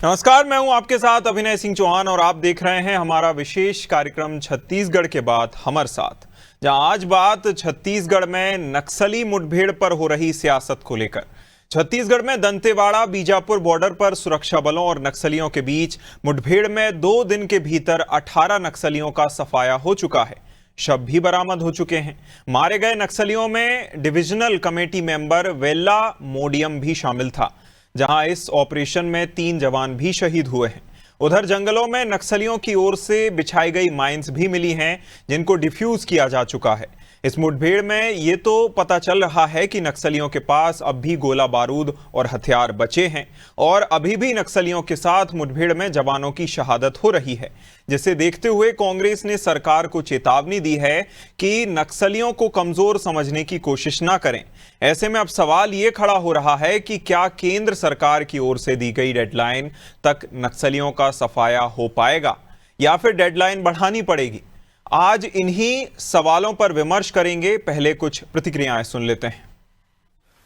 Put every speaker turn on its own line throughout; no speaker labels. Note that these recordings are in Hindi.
नमस्कार, मैं हूं आपके साथ अभिनय सिंह चौहान और आप देख रहे हैं हमारा विशेष कार्यक्रम छत्तीसगढ़ के बाद हमर साथ, जहां आज बात छत्तीसगढ़ में नक्सली मुठभेड़ पर हो रही सियासत को लेकर। छत्तीसगढ़ में दंतेवाड़ा बीजापुर बॉर्डर पर सुरक्षा बलों और नक्सलियों के बीच मुठभेड़ में 2 दिन के भीतर 18 नक्सलियों का सफाया हो चुका है। शव भी बरामद हो चुके हैं। मारे गए नक्सलियों में डिविजनल कमेटी मेंबर वेल्ला मोडियम भी शामिल था, जहां इस ऑपरेशन में 3 जवान भी शहीद हुए हैं। उधर जंगलों में नक्सलियों की ओर से बिछाई गई माइंस भी मिली हैं, जिनको डिफ्यूज किया जा चुका है। इस मुठभेड़ में ये तो पता चल रहा है कि नक्सलियों के पास अब भी गोला बारूद और हथियार बचे हैं और अभी भी नक्सलियों के साथ मुठभेड़ में जवानों की शहादत हो रही है, जिसे देखते हुए कांग्रेस ने सरकार को चेतावनी दी है कि नक्सलियों को कमजोर समझने की कोशिश ना करें। ऐसे में अब सवाल ये खड़ा हो रहा है कि क्या केंद्र सरकार की ओर से दी गई डेडलाइन तक नक्सलियों का सफाया हो पाएगा या फिर डेडलाइन बढ़ानी पड़ेगी। आज इन्हीं सवालों पर विमर्श करेंगे। पहले कुछ प्रतिक्रियाएं सुन लेते हैं।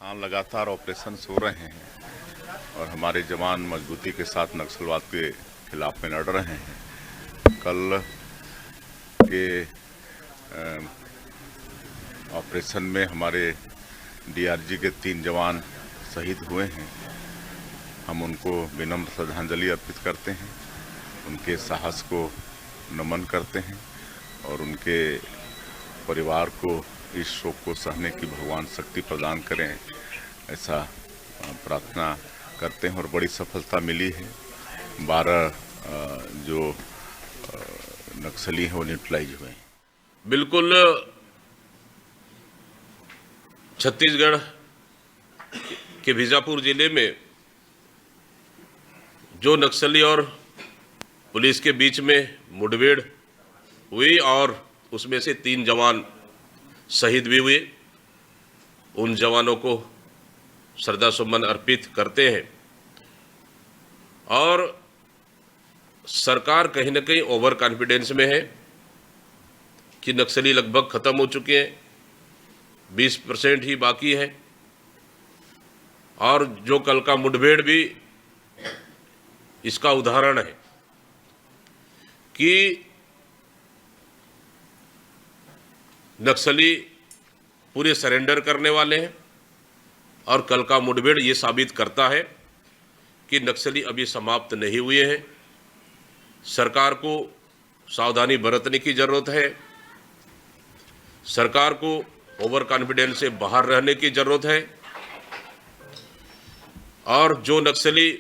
हाँ, लगातार ऑपरेशन हो रहे हैं और हमारे जवान मजबूती के साथ नक्सलवाद के खिलाफ में लड़ रहे हैं। कल के ऑपरेशन में हमारे डीआरजी के 3 जवान शहीद हुए हैं। हम उनको विनम्र श्रद्धांजलि अर्पित करते हैं, उनके साहस को नमन करते हैं और उनके परिवार को इस शोक को सहने की भगवान शक्ति प्रदान करें, ऐसा प्रार्थना करते हैं। और बड़ी सफलता मिली है। 12 जो नक्सली हैं वो न्यूट्रलाइज हुए हैं।
बिल्कुल, छत्तीसगढ़ के बीजापुर जिले में जो नक्सली और पुलिस के बीच में मुठभेड़ हुई और उसमें से 3 जवान शहीद भी हुए, उन जवानों को श्रद्धा सुमन अर्पित करते हैं। और सरकार कहीं ना कहीं ओवर कॉन्फिडेंस में है कि नक्सली लगभग खत्म हो चुके हैं, 20% ही बाकी है। और जो कल का मुठभेड़ भी इसका उदाहरण है कि नक्सली पूरे सरेंडर करने वाले हैं। और कल का मुठभेड़ ये साबित करता है कि नक्सली अभी समाप्त नहीं हुए हैं। सरकार को सावधानी बरतने की जरूरत है। सरकार को ओवर कॉन्फिडेंस से बाहर रहने की जरूरत है। और जो नक्सली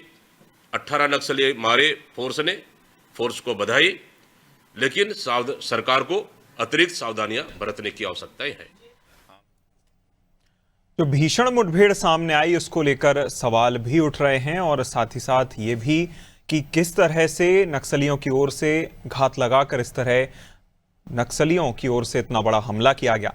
18 नक्सली मारे फोर्स को बधाई, लेकिन सरकार को अतिरिक्त सावधानियां बरतने की आवश्यकता है।
जो भीषण मुठभेड़ सामने आई उसको लेकर सवाल भी उठ रहे हैं और साथ ही साथ ये भी कि किस तरह से नक्सलियों की ओर से घात लगाकर इस तरह नक्सलियों की ओर से इतना बड़ा हमला किया गया।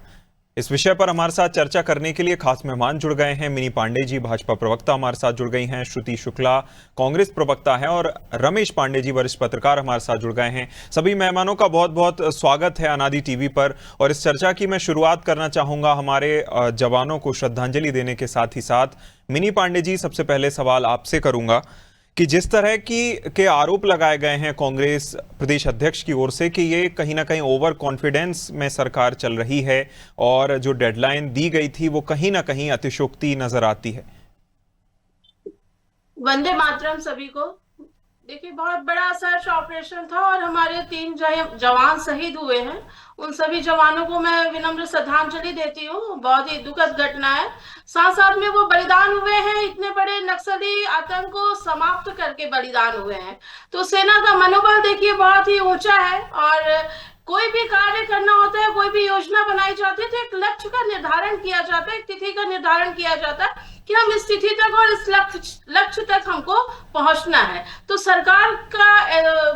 इस विषय पर हमारे साथ चर्चा करने के लिए खास मेहमान जुड़ गए हैं। मिनी पांडे जी भाजपा प्रवक्ता हमारे साथ जुड़ गई हैं, श्रुति शुक्ला कांग्रेस प्रवक्ता है और रमेश पांडे जी वरिष्ठ पत्रकार हमारे साथ जुड़ गए हैं। सभी मेहमानों का बहुत बहुत स्वागत है अनादि टीवी पर। और इस चर्चा की मैं शुरुआत करना चाहूंगा हमारे जवानों को श्रद्धांजलि देने के साथ ही साथ। मिनी पांडे जी, सबसे पहले सवाल आपसे करूंगा कि जिस तरह के आरोप लगाए गए हैं कांग्रेस प्रदेश अध्यक्ष की ओर से कि ये कहीं ना कहीं ओवर कॉन्फिडेंस में सरकार चल रही है और जो डेडलाइन दी गई थी वो कहीं ना कहीं अतिशयोक्ति नजर आती है।
वंदे मातरम सभी को। देखिए, बहुत बड़ा सर्च ऑपरेशन था और हमारे 3 जवान शहीद हुए हैं। उन सभी जवानों को मैं विनम्र श्रद्धांजलि देती हूँ। बहुत ही दुखद घटना है। साथ साथ में वो बलिदान हुए हैं, इतने बड़े नक्सली आतंक को समाप्त करके बलिदान हुए हैं। तो सेना का मनोबल देखिए बहुत ही ऊंचा है। और कोई भी कार्य करना होता है, कोई भी योजना बनाई जाती है तो एक लक्ष्य का निर्धारण किया जाता है, एक तिथि का निर्धारण किया जाता है कि हम इस तिथि तक और इस लक्ष्य तक हमको पहुंचना है। तो सरकार का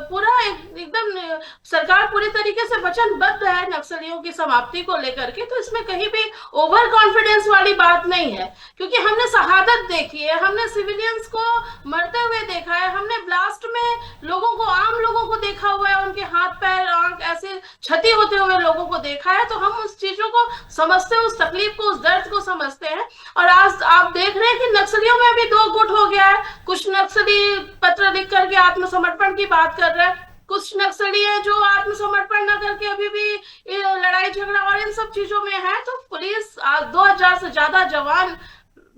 पूरा एकदम सरकार पूरी तरीके से वचनबद्ध है नक्सलियों की समाप्ति को लेकर के। तो इसमें कहीं भी ओवर कॉन्फिडेंस वाली बात नहीं है, क्योंकि हमने शहादत देखी है, हमने सिविलियंस को मरते हुए देखा है, हमने ब्लास्ट में लोगों को, आम लोगों को देखा हुआ है, उनके हाथ पैर आंख ऐसे क्षति होते हुए लोगों को देखा है। तो हम उस चीजों को समझते हैं, उस तकलीफ को, उस दर्द को समझते हैं। और आज आप देख रहे हैं कि नक्सलियों में भी 2 गुट हो गया है। कुछ नक्सली पत्र लिख करके आत्मसमर्पण की बात कर रहे हैं, कुछ नक्सली है जो आत्मसमर्पण न करके अभी भी लड़ाई झगड़ा और इन सब चीजों में है। तो पुलिस 2000 से ज्यादा जवान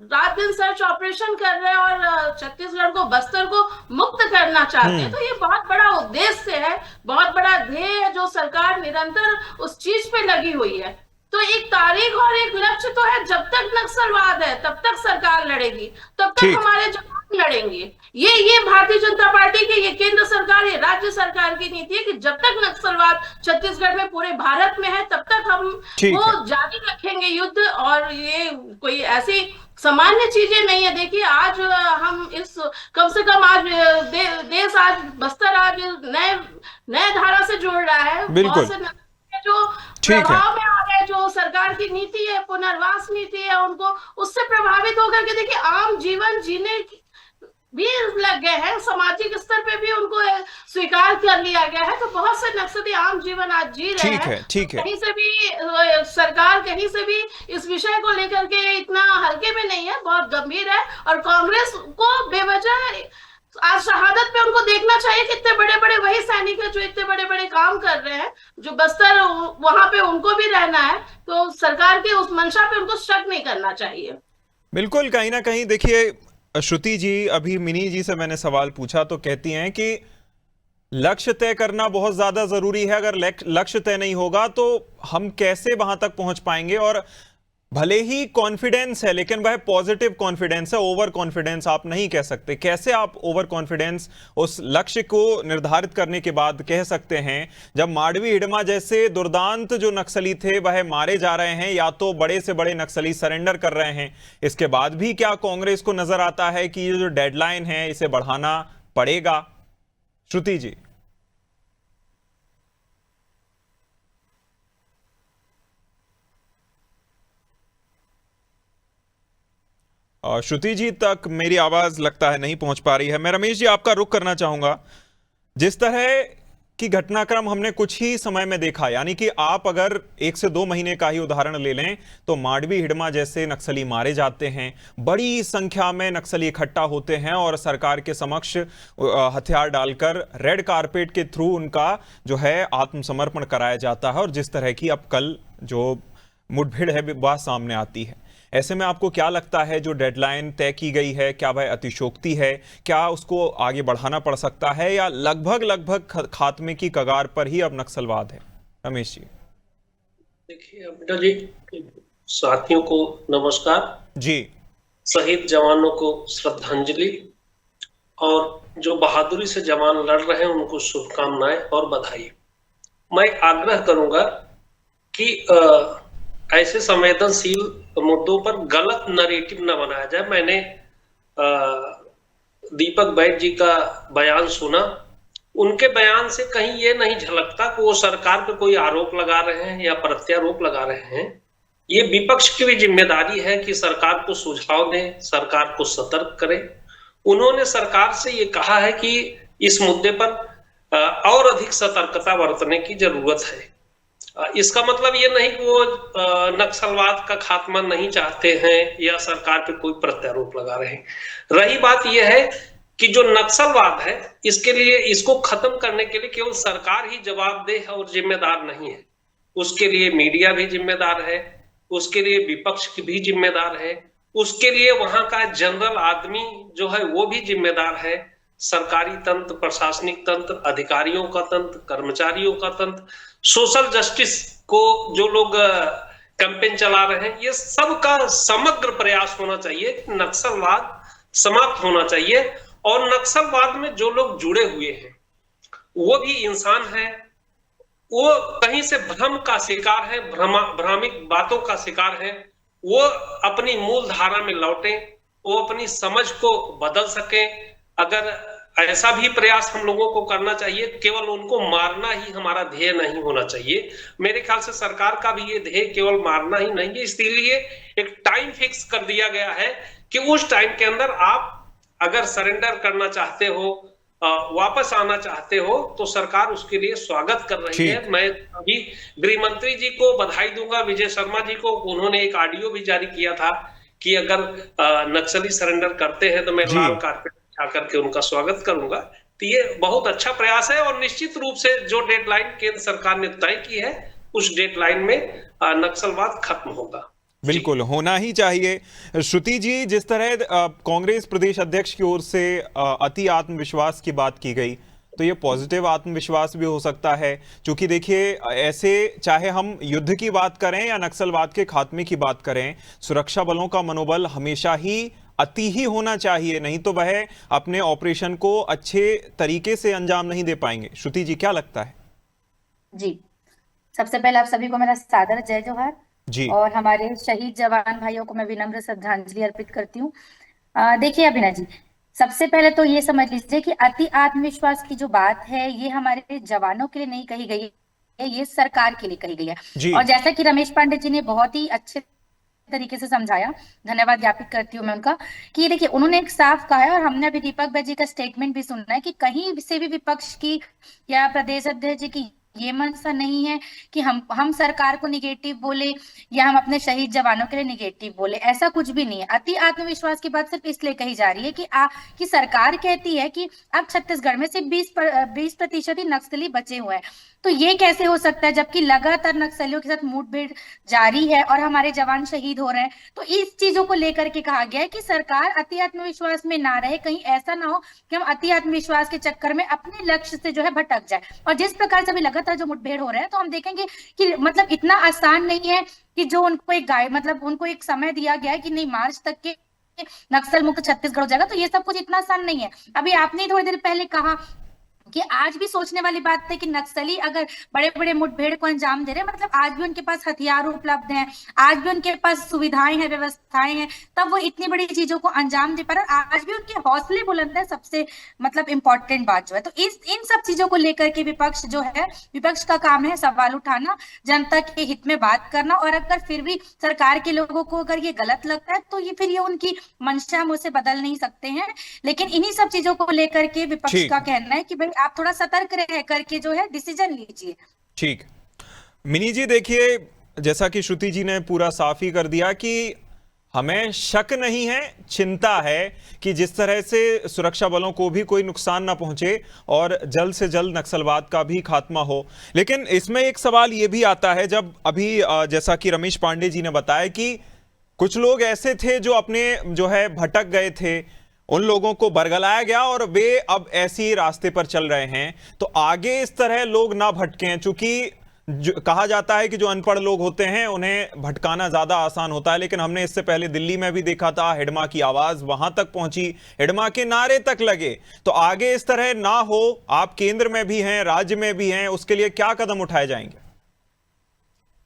रात दिन सर्च ऑपरेशन कर रहे हैं और छत्तीसगढ़ को, बस्तर को मुक्त करना चाहते हैं। तो ये बहुत बड़ा उद्देश्य है, बहुत बड़ा ध्येय है जो सरकार निरंतर उस चीज पे लगी हुई है। तो एक तारीख और एक लक्ष्य तो है, जब तक नक्सलवाद है तब तक सरकार लड़ेगी, तब तक हमारे जवान लड़ेंगे। ये भारतीय जनता पार्टी की, ये केंद्र सरकार, ये राज्य सरकार की नीति है कि जब तक नक्सलवाद छत्तीसगढ़ में, पूरे भारत में है, तब तक हम वो जारी रखेंगे युद्ध। और ये कोई ऐसी सामान्य चीजें नहीं है। देखिए आज हम इस कम से कम आज देश आज बस्तर आज नए धारा से जुड़ रहा है। बहुत से जो प्रभाव में आ रहे हैं, जो सरकार की नीति है, पुनर्वास नीति है, उनको उससे प्रभावित होकर के देखिए आम जीवन जीने भी लग गए हैं, सामाजिक स्तर पे भी उनको स्वीकार कर लिया गया है। तो बहुत से नक्सली आम जीवन आज जी रहे हैं। ठीक है। कहीं से भी सरकार कहीं से भी इस विषय को लेकर के इतना हल्के में नहीं है, बहुत गंभीर है। और कांग्रेस को बेवजह आज शहादत पे उनको देखना चाहिए कि इतने बड़े बड़े वही सैनिक है जो इतने बड़े बड़े काम कर रहे हैं, जो बस्तर वहां पे उनको भी रहना है। तो सरकार के उस मंशा पे उनको शक नहीं करना चाहिए।
बिल्कुल, कहीं ना कहीं देखिए श्रुति जी, अभी मिनी जी से मैंने सवाल पूछा तो कहती हैं कि लक्ष्य तय करना बहुत ज्यादा जरूरी है। अगर लक्ष्य तय नहीं होगा तो हम कैसे वहां तक पहुंच पाएंगे। और भले ही कॉन्फिडेंस है, लेकिन वह पॉजिटिव कॉन्फिडेंस है, ओवर कॉन्फिडेंस आप नहीं कह सकते। कैसे आप ओवर कॉन्फिडेंस उस लक्ष्य को निर्धारित करने के बाद कह सकते हैं, जब माडवी हिडमा जैसे दुर्दांत जो नक्सली थे वह मारे जा रहे हैं, या तो बड़े से बड़े नक्सली सरेंडर कर रहे हैं, इसके बाद भी क्या कांग्रेस को नजर आता है कि ये जो डेडलाइन है इसे बढ़ाना पड़ेगा? श्रुति जी। श्रुति जी तक मेरी आवाज लगता है नहीं पहुंच पा रही है। मैं रमेश जी आपका रुख करना चाहूंगा। जिस तरह की घटनाक्रम हमने कुछ ही समय में देखा, यानी कि आप अगर 1 से 2 महीने का ही उदाहरण ले लें तो माडवी हिडमा जैसे नक्सली मारे जाते हैं, बड़ी संख्या में नक्सली इकट्ठा होते हैं और सरकार के समक्ष हथियार डालकर रेड कारपेट के थ्रू उनका जो है आत्मसमर्पण कराया जाता है। और जिस तरह की अब कल जो मुठभेड़ है वह सामने आती है, ऐसे में आपको क्या लगता है जो डेडलाइन तय की गई है, क्या वह अतिशयोक्ति है? क्या उसको आगे बढ़ाना पड़ सकता है, या लगभग खात्मे की कगार पर ही अब नक्सलवाद है? रमेश जी।
देखिए बेटा जी, साथियों को नमस्कार जी, शहीद जवानों को श्रद्धांजलि, और जो बहादुरी से जवान लड़ रहे हैं उनको शुभकामनाएं और बधाई। मैं आग्रह करूंगा कि ऐसे संवेदनशील मुद्दों पर गलत नरेटिव न बनाया जाए। मैंने दीपक बैठ जी का बयान सुना, उनके बयान से कहीं ये नहीं झलकता कि वो सरकार पे कोई आरोप लगा रहे हैं या प्रत्यारोप लगा रहे हैं। ये विपक्ष की भी जिम्मेदारी है कि सरकार को सुझाव दें, सरकार को सतर्क करें। उन्होंने सरकार से ये कहा है कि इस मुद्दे पर और अधिक सतर्कता बरतने की जरूरत है। इसका मतलब ये नहीं कि वो नक्सलवाद का खात्मा नहीं चाहते हैं या सरकार पे कोई प्रत्यारोप लगा रहे हैं। रही बात यह है कि जो नक्सलवाद है, इसके लिए, इसको खत्म करने के लिए केवल सरकार ही जवाबदेह और जिम्मेदार नहीं है, उसके लिए मीडिया भी जिम्मेदार है, उसके लिए विपक्ष भी जिम्मेदार है, उसके लिए वहां का जनरल आदमी जो है वो भी जिम्मेदार है, सरकारी तंत्र, प्रशासनिक तंत्र, अधिकारियों का तंत्र, कर्मचारियों का तंत्र, सोशल जस्टिस को जो लोग कैंपेन चला रहे हैं, ये सबका समग्र प्रयास होना चाहिए। नक्सलवाद समाप्त होना चाहिए, और नक्सलवाद में जो लोग जुड़े हुए हैं वो भी इंसान है, वो कहीं से भ्रम का शिकार है, भ्रामिक बातों का शिकार है। वो अपनी मूल धारा में लौटे, वो अपनी समझ को बदल सके। अगर ऐसा भी प्रयास हम लोगों को करना चाहिए, केवल उनको मारना ही हमारा ध्येय नहीं होना चाहिए। मेरे ख्याल से सरकार का भी ये ध्येय केवल मारना ही नहीं है, इसलिए एक टाइम फिक्स कर दिया गया है कि उस टाइम के अंदर आप अगर सरेंडर करना चाहते हो, वापस आना चाहते हो, तो सरकार उसके लिए स्वागत कर रही है। मैं अभी गृह मंत्री जी को बधाई दूंगा, विजय शर्मा जी को। उन्होंने एक ऑडियो भी जारी किया था कि अगर नक्सली सरेंडर करते हैं तो मैं लाल कारपेट आकर के उनका स्वागत करूंगा। तो ये बहुत अच्छा प्रयास है और निश्चित रूप से जो डेडलाइन केंद्र सरकार ने तय की है उस डेडलाइन में नक्सलवाद खत्म होगा।
बिल्कुल होना ही चाहिए। श्रुति जी, जिस तरह कांग्रेस प्रदेश अध्यक्ष की ओर से अति आत्मविश्वास की बात की गई, तो ये पॉजिटिव आत्मविश्वास भी हो सकता है, क्योंकि देखिए ऐसे चाहे हम युद्ध की बात करें या नक्सलवाद के खात्मे की बात करें, सुरक्षा बलों का मनोबल हमेशा ही अति ही होना चाहिए, नहीं तो वह अपने ऑपरेशन को अच्छे तरीके से अंजाम नहीं दे पाएंगे। श्रुति जी, क्या लगता है?
जी, सबसे पहले आप सभी को मेरा सादर जय जोहार
जी।
और हमारे शहीद जवान भाइयों को मैं विनम्र श्रद्धांजलि अर्पित करती हूँ। देखिए अभिनव जी, सबसे पहले तो ये समझ लीजिए कि अति आत्मविश्वास की जो बात है ये हमारे जवानों के लिए नहीं कही गई है, ये सरकार के लिए कही गई है। और जैसा कि रमेश पांडे जी ने बहुत ही अच्छे तरीके से समझाया, धन्यवाद ज्ञापित करती हूँ मैं उनका, कि देखिए उन्होंने एक साफ कहा है और हमने अभी दीपक भाई जी का स्टेटमेंट भी सुनना है कि कहीं से भी विपक्ष की या प्रदेश अध्यक्ष जी की ये मंशा नहीं है कि हम सरकार को निगेटिव बोले या हम अपने शहीद जवानों के लिए निगेटिव बोले, ऐसा कुछ भी नहीं है। अति आत्मविश्वास की बात सिर्फ इसलिए कही जा रही है कि सरकार कहती है कि अब छत्तीसगढ़ में सिर्फ 20% ही नक्सली बचे हुए हैं। तो ये कैसे हो सकता है जबकि लगातार नक्सलियों के साथ मुठभेड़ जारी है और हमारे जवान शहीद हो रहे हैं। तो इस चीजों को लेकर के कहा गया है कि सरकार अति आत्मविश्वास में ना रहे, कहीं ऐसा ना हो कि हम अति आत्मविश्वास के चक्कर में अपने लक्ष्य से जो है भटक जाए। और जिस प्रकार से अभी लगातार जो मुठभेड़ हो रहे हैं तो हम देखेंगे कि मतलब इतना आसान नहीं है कि जो उनको उनको एक समय दिया गया है कि नहीं मार्च तक के नक्सल मुक्त छत्तीसगढ़ हो जाएगा, तो ये सब कुछ इतना आसान नहीं है। अभी आपने थोड़ी देर पहले कहा कि आज भी सोचने वाली बात है कि नक्सली अगर बड़े बड़े मुठभेड़ को अंजाम दे रहे हैं, मतलब आज भी उनके पास हथियार उपलब्ध हैं, आज भी उनके पास सुविधाएं हैं, व्यवस्थाएं हैं, तब वो इतनी बड़ी चीजों को अंजाम दे पा रहे हैं। आज भी उनके हौसले बुलंद है, सबसे मतलब इम्पोर्टेंट बात जो है। तो इन सब चीजों को लेकर के विपक्ष का काम है सवाल उठाना, जनता के हित में बात करना, और अगर फिर भी सरकार के लोगों को अगर ये गलत लगता है तो ये उनकी मंशा हम उसे बदल नहीं सकते हैं। लेकिन इन्हीं सब चीजों को लेकर के विपक्ष का कहना है कि भाई आप थोड़ा सतर्क रह करके जो है डिसीजन लीजिए।
ठीक। मिनी जी, देखिए जैसा कि श्रुति जी ने पूरा साफ ही कर दिया कि हमें शक नहीं है, चिंता है कि जिस तरह से सुरक्षा बलों को भी कोई नुकसान ना पहुंचे और जल्द से जल्द नक्सलवाद का भी खात्मा हो। लेकिन इसमें एक सवाल ये भी आता है, जब अभी जैसा कि रमेश पांडे जी ने बताया कि कुछ लोग ऐसे थे जो अपने जो है भटक गए थे, उन लोगों को बरगलाया गया और वे अब ऐसे ही रास्ते पर चल रहे हैं। तो आगे इस तरह लोग ना भटकें, चूंकि कहा जाता है कि जो अनपढ़ लोग होते हैं उन्हें भटकाना ज्यादा आसान होता है। लेकिन हमने इससे पहले दिल्ली में भी देखा था, हिडमा की आवाज वहां तक पहुंची, हिडमा के नारे तक लगे। तो आगे इस तरह ना हो, आप केंद्र में भी हैं, राज्य में भी हैं, उसके लिए क्या कदम उठाए जाएंगे?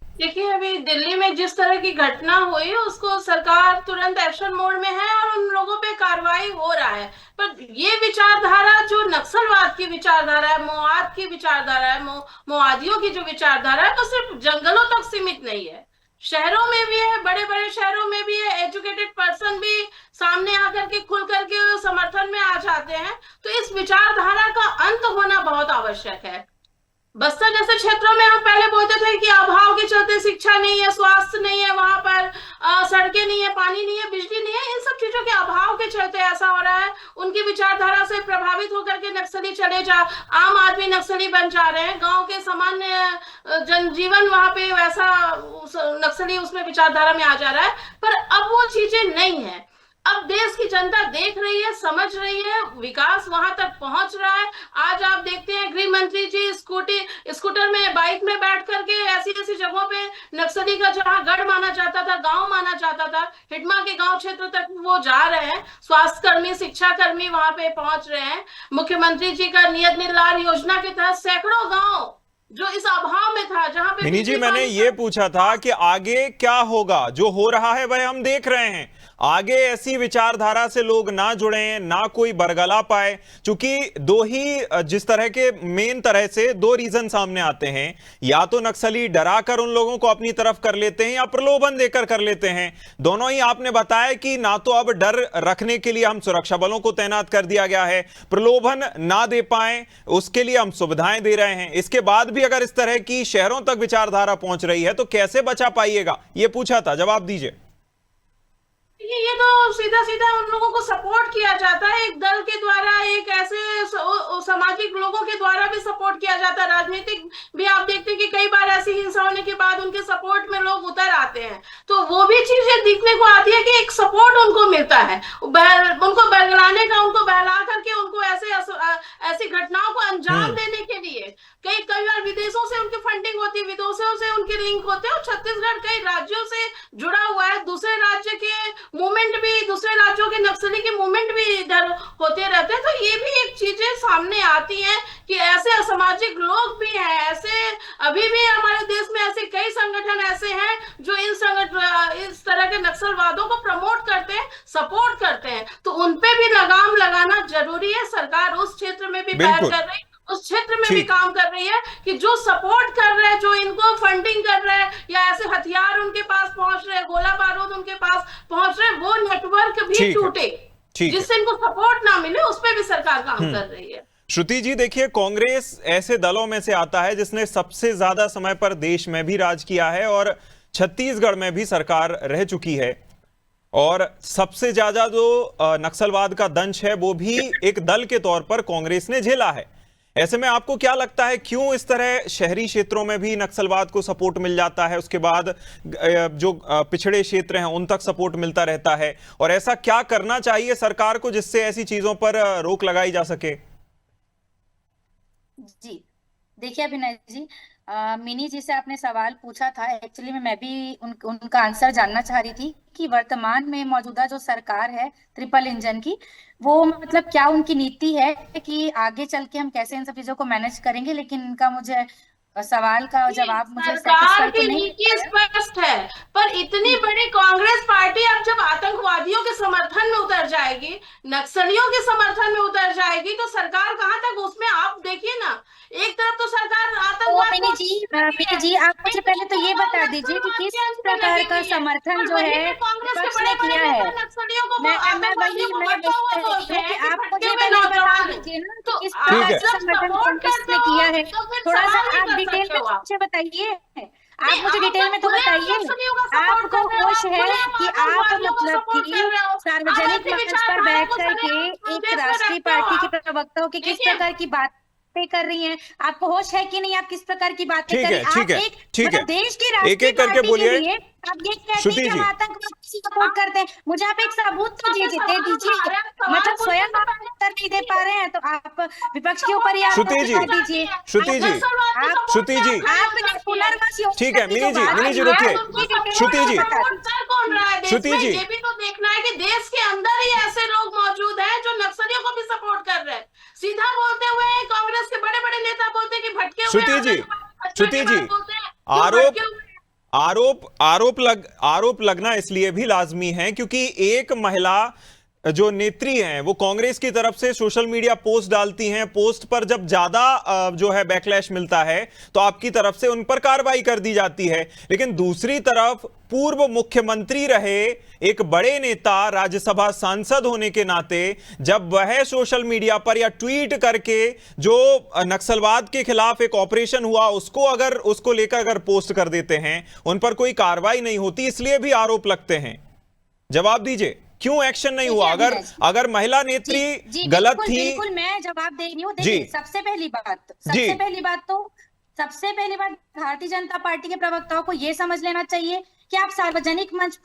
देखिए, अभी दिल्ली में जिस तरह की घटना हुई उसको सरकार तुरंत एक्शन मोड में है और उन लोगों पे कार्रवाई हो रहा है। पर ये विचारधारा जो नक्सलवाद की विचारधारा है, मौवाद की विचारधारा है, मौवादियों की जो विचारधारा है, वो सिर्फ जंगलों तक सीमित नहीं है, शहरों में भी है, बड़े बड़े शहरों में भी है। एजुकेटेड पर्सन भी सामने आकर के खुल करके समर्थन में आ जाते हैं। तो इस विचारधारा का अंत होना बहुत आवश्यक है। बस्तर जैसे क्षेत्रों में हम पहले बोलते थे कि अभाव के चलते शिक्षा नहीं है, स्वास्थ्य नहीं है, वहां पर सड़कें नहीं है, पानी नहीं है, बिजली नहीं है, इन सब चीजों के अभाव के चलते ऐसा हो रहा है। उनकी विचारधारा से प्रभावित होकर के नक्सली आम आदमी नक्सली बन जा रहे हैं। गांव के सामान्य जनजीवन वहां पे वैसा नक्सली उसमें विचारधारा में आ जा रहा है। पर अब वो चीजें नहीं है। अब देश की जनता देख रही है, समझ रही है, विकास वहां तक पहुंच रहा है। आज आप देखते हैं गृह मंत्री जी स्कूटर में, बाइक में बैठ करके ऐसी जगहों पे नक्सली का जहां गढ़ माना जाता था, गांव माना जाता था, हिडमा के गांव क्षेत्र तक वो जा रहे हैं। स्वास्थ्य कर्मी, शिक्षा कर्मी वहां पे पहुंच रहे हैं। मुख्यमंत्री जी का नियत निर्धार योजना के तहत सैकड़ों गाँव जो इस अभाव में था, जहां पे
मिनी जी, मैंने ये पूछा था कि आगे क्या होगा। जो हो रहा है वह हम देख रहे हैं, आगे ऐसी विचारधारा से लोग ना जुड़े, ना कोई बरगला पाए। क्योंकि दो ही जिस तरह के मेन तरह से दो रीजन सामने आते हैं, या तो नक्सली डरा कर उन लोगों को अपनी तरफ कर लेते हैं या प्रलोभन देकर कर लेते हैं। दोनों ही आपने बताया कि ना तो अब डर रखने के लिए हम सुरक्षा बलों को तैनात कर दिया गया है, प्रलोभन ना दे पाए उसके लिए हम सुविधाएं दे रहे हैं। इसके बाद भी अगर इस तरह की शहरों तक विचारधारा पहुंच रही है तो कैसे बचा पाइएगा, ये पूछा था, जवाब दीजिए।
ये तो सीधा सीधा उन लोगों को सपोर्ट किया जाता है, एक दल के द्वारा, एक ऐसे सामाजिक लोगों के द्वारा भी सपोर्ट किया जाता है। राजनीतिक भी आप देखते हैं कि कई बार ऐसी हिंसा होने के बाद उनके सपोर्ट में लोग उतर आते हैं, तो वो भी चीजें दिखने को आती है कि एक सपोर्ट उनको मिलता है, उनको बहलाने का, उनको बहला करके उनको ऐसी घटनाओं को अंजाम देने के लिए कई बार विदेशों से उनकी फंडिंग होती है, विदेशों से उनके लिंक होते हैं, और छत्तीसगढ़ कई राज्यों से जुड़ा हुआ है, दूसरे राज्य के मूवमेंट भी, दूसरे राज्यों के नक्सली के मूवमेंट भी इधर होते रहते हैं। तो ये भी एक चीजें सामने आती हैं कि ऐसे असामाजिक लोग भी हैं, ऐसे अभी भी हमारे देश में ऐसे कई संगठन ऐसे हैं जो इस तरह के नक्सलवादों को प्रमोट करते हैं, सपोर्ट करते हैं। तो उनपे भी लगाम लगाना जरूरी है। सरकार उस क्षेत्र में भी पहल कर रही है, उस क्षेत्र में भी काम कर रही है कि जो सपोर्ट कर रहे हैं, जो इनको फंडिंग कर रहे हैं, या ऐसे हथियार उनके पास पहुंच रहे हैं, गोला बारूद उनके पास पहुंच रहे हैं, वो नेटवर्क भी टूटे, जिससे इनको सपोर्ट ना मिले, उस पर भी सरकार काम कर रही है।
श्रुति जी, देखिए, कांग्रेस ऐसे दलों में से आता है जिसने सबसे ज्यादा समय पर देश में भी राज किया है और छत्तीसगढ़ में भी सरकार रह चुकी है, और सबसे ज्यादा जो नक्सलवाद का दंश है वो भी एक दल के तौर पर कांग्रेस ने झेला है। ऐसे में आपको क्या लगता है, क्यों इस तरह शहरी क्षेत्रों में भी नक्सलवाद को सपोर्ट मिल जाता है, उसके बाद जो पिछड़े क्षेत्र हैं उन तक सपोर्ट मिलता रहता है, और ऐसा क्या करना चाहिए सरकार को जिससे ऐसी चीजों पर रोक लगाई जा सके?
जी देखिए अभिनय जी, मिनी जी से आपने सवाल पूछा था, एक्चुअली मैं भी उनका आंसर जानना चाह रही थी कि वर्तमान में मौजूदा जो सरकार है ट्रिपल इंजन की, वो मतलब क्या उनकी नीति है कि आगे चल के हम कैसे इन सब चीजों को मैनेज करेंगे, लेकिन इनका मुझे सवाल का जवाब मुझे
सरकार की नीति स्पष्ट है, पर इतनी बड़ी कांग्रेस पार्टी अब जब आतंकवादियों के समर्थन में उतर जाएगी, नक्सलियों के समर्थन में उतर जाएगी, तो सरकार कहां तक, उसमें आप देखिए ना, एक तरफ तो सरकार आतंकवाद।
मिनी जी आप मुझे पहले तो ये बता दीजिए कि किस प्रकार का समर्थन जो है विपक्ष ने किया है। मैं आप मुझे पहले बता दीजिए ना कि किस प्रकार का समर्थन कांग्रेस ने किया है, थोड़ा सा आप डिटेल में मुझे बताइए, आप मुझे डिटेल में तो बताइए। आपको होश है कि आप मतलब कि सार्वजनिक मंच पर बैठ करके एक राष्ट्रीय पार्टी के प्रवक्ताओं की किस प्रकार की बात कर रही हैं, आपको होश है कि नहीं, आप किस प्रकार की बातें कर रही हैं?
ठीक है, ठीक है,
देश की राष्ट्रीय
एक एक करके बोलिए।
आप ये कहते हैं कि आतंकवादी सपोर्ट करते हैं, मुझे आप एक सबूत तो दे दीजिए, मतलब स्वयं आप उत्तर नहीं दे पा रहे हैं तो आप विपक्ष के ऊपर ही आप
श्रुति जी,
दीजिए।
श्रुति जी, श्रुति जी, ठीक है, मिनी जी रुकिए, श्रुति जी, श्रुति जी,
ये भी तो देखना है कि देश के अंदर ही ऐसे लोग मौजूद हैं जो नक्सलियों को भी सपोर्ट कर रहे हैं। सीधा बोलते हुए कांग्रेस के बड़े बड़े नेता बोलते हैं कि भटके हुए,
श्रुति जी, आरोप लगना इसलिए भी लाजमी है क्योंकि एक महिला जो नेत्री हैं वो कांग्रेस की तरफ से सोशल मीडिया पोस्ट डालती हैं, पोस्ट पर जब ज्यादा जो है बैकलैश मिलता है तो आपकी तरफ से उन पर कार्रवाई कर दी जाती है, लेकिन दूसरी तरफ पूर्व मुख्यमंत्री रहे एक बड़े नेता, राज्यसभा सांसद होने के नाते जब वह सोशल मीडिया पर या ट्वीट करके जो नक्सलवाद के खिलाफ एक ऑपरेशन हुआ उसको लेकर अगर पोस्ट कर देते हैं, उन पर कोई कार्रवाई नहीं होती, इसलिए भी आरोप लगते हैं। जवाब दीजिए, क्यों एक्शन नहीं हुआ? अगर महिला नेत्री गलत थी।
बिल्कुल मैं जवाब दे रही हूँ। देखिए सबसे पहली बात भारतीय जनता पार्टी के प्रवक्ताओं को यह समझ लेना चाहिए कि आप सार्वजनिक मंच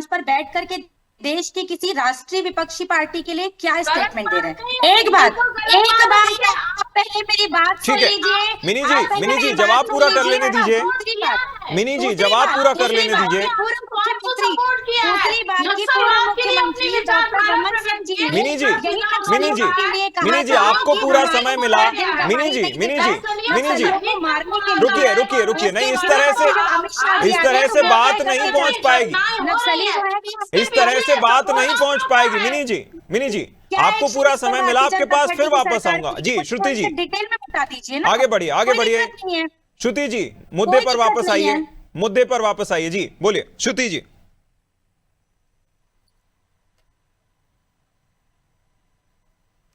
पर बैठ करके देश की किसी राष्ट्रीय विपक्षी पार्टी के लिए क्या स्टेटमेंट दे रहे हैं। एक बात आप पहले मेरी बात सुन लीजिए।
मिनी जी जवाब पूरा कर लेने दीजिए। मिनी जी जवाब पूरा कर लेने दीजिए। मिनी जी आपको पूरा समय मिला। मिनी जी रुकिए नहीं, इस तरह से बात नहीं पहुंच पाएगी, इस तरह से बात नहीं पहुंच पाएगी। मिनी जी आपको पूरा समय मिला, आपके पास फिर वापस आऊंगा। जी श्रुति जी
डिटेल में बता दीजिए ना।
आगे बढ़िए श्रुति जी, मुद्दे पर वापस आइए। जी बोलिए श्रुति जी।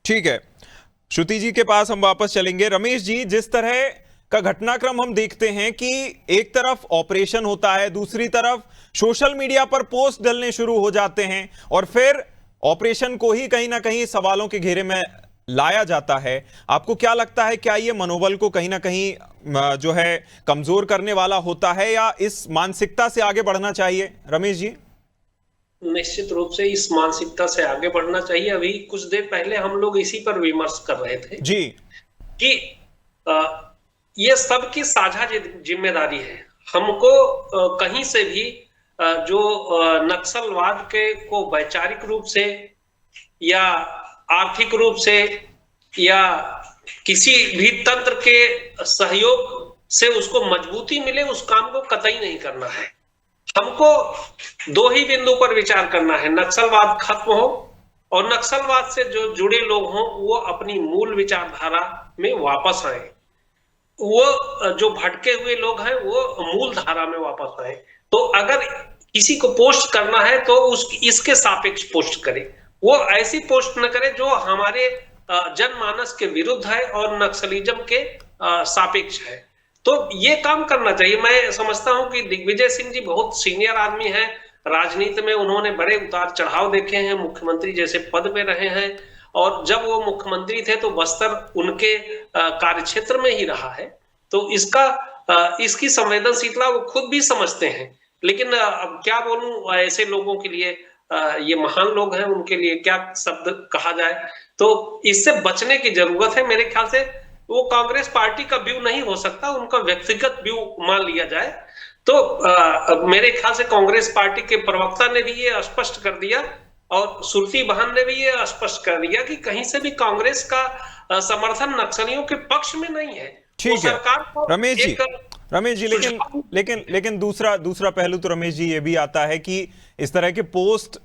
ठीक है, श्रुति जी के पास हम वापस चलेंगे। रमेश जी, जिस तरह का घटनाक्रम हम देखते हैं कि एक तरफ ऑपरेशन होता है, दूसरी तरफ सोशल मीडिया पर पोस्ट डलने शुरू हो जाते हैं और फिर ऑपरेशन को ही कहीं ना कहीं सवालों के घेरे में लाया जाता है। आपको क्या लगता है, क्या ये मनोबल को कहीं ना कहीं जो है कमजोर करने वाला होता है या इस मानसिकता से आगे बढ़ना चाहिए? रमेश जी।
निश्चित रूप से इस मानसिकता से आगे बढ़ना चाहिए। अभी कुछ देर पहले हम लोग इसी पर विमर्श कर रहे थे
जी
कि ये सबकी साझा जिम्मेदारी है। हमको कहीं से भी जो नक्सलवाद को वैचारिक रूप से या आर्थिक रूप से या किसी भी तंत्र के सहयोग से उसको मजबूती मिले, उस काम को कतई नहीं करना है। हमको दो ही बिंदु पर विचार करना है, नक्सलवाद खत्म हो और नक्सलवाद से जो जुड़े लोग हों वो अपनी मूल विचारधारा में वापस आए। वो जो भटके हुए लोग हैं वो मूल धारा में वापस आए। तो अगर किसी को पोस्ट करना है तो इसके सापेक्ष पोस्ट करे, वो ऐसी पोस्ट न करे जो हमारे जनमानस के विरुद्ध है और नक्सलिज्म के सापेक्ष है। तो ये काम करना चाहिए। मैं समझता हूं कि दिग्विजय सिंह जी बहुत सीनियर आदमी हैं, राजनीति में उन्होंने बड़े उतार चढ़ाव देखे हैं, मुख्यमंत्री जैसे पद पे रहे हैं और जब वो मुख्यमंत्री थे तो बस्तर उनके कार्यक्षेत्र में ही रहा है। तो इसकी संवेदनशीलता वो खुद भी समझते हैं। लेकिन अब क्या बोलूं, ऐसे लोगों के लिए, ये महान लोग हैं, उनके लिए क्या शब्द कहा जाए। तो इससे बचने की जरूरत है। मेरे ख्याल से वो कांग्रेस पार्टी का व्यू नहीं हो सकता, उनका व्यक्तिगत व्यू मान लिया जाए। तो मेरे ख्याल से कांग्रेस पार्टी के प्रवक्ता ने भी ये स्पष्ट कर दिया और सुरती बहन ने भी ये स्पष्ट कर दिया कि कहीं से भी कांग्रेस का समर्थन नक्सलियों के पक्ष में नहीं है।
ठीक है रमेश जी, लेकिन दूसरा पहलू तो रमेश जी ये भी आता है कि इस तरह के पोस्ट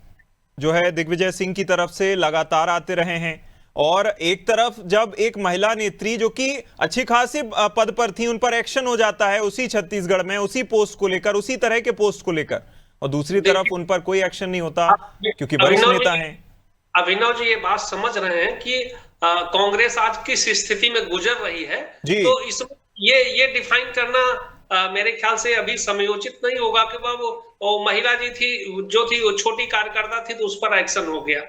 जो है दिग्विजय सिंह की तरफ से लगातार आते रहे हैं और एक तरफ जब एक महिला नेत्री जो कि अच्छी खासी पद पर थी उन पर एक्शन हो जाता है उसी छत्तीसगढ़ में, उसी पोस्ट को लेकर, उसी तरह के पोस्ट को लेकर, और दूसरी तरफ उन पर कोई एक्शन नहीं होता क्योंकि वरिष्ठ नेता हैं।
अभिनव जी ये बात समझ रहे हैं कि कांग्रेस आज किस स्थिति में गुजर रही है, तो इसमें ये डिफाइन करना मेरे ख्याल से अभी समयोचित नहीं होगा कि वो महिला जी थी जो थी वो छोटी कार्यकर्ता थी तो उस पर एक्शन हो गया।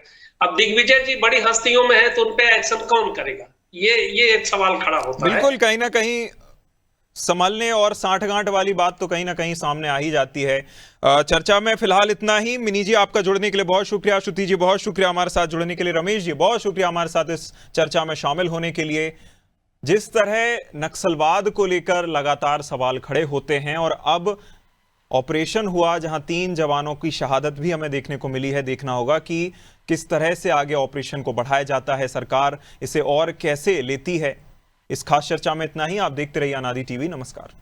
अब दिग्विजय जी बड़ी हस्तियों में है तो उन पे एक्शन कौन करेगा, ये एक सवाल खड़ा होता है।
बिल्कुल, कहीं ना कहीं संभलने और साठगांठ वाली बात तो कहीं ना कहीं सामने आ ही जाती है। चर्चा में फिलहाल इतना ही। मिनी जी आपका जुड़ने के लिए बहुत शुक्रिया, श्रुति जी बहुत शुक्रिया हमारे साथ जुड़ने के लिए, रमेश जी बहुत शुक्रिया हमारे साथ इस चर्चा में शामिल होने के लिए। जिस तरह नक्सलवाद को लेकर लगातार सवाल खड़े होते हैं और अब ऑपरेशन हुआ जहां 3 जवानों की शहादत भी हमें देखने को मिली है, देखना होगा कि किस तरह से आगे ऑपरेशन को बढ़ाया जाता है, सरकार इसे और कैसे लेती है। इस खास चर्चा में इतना ही। आप देखते रहिए अनादि टीवी। नमस्कार।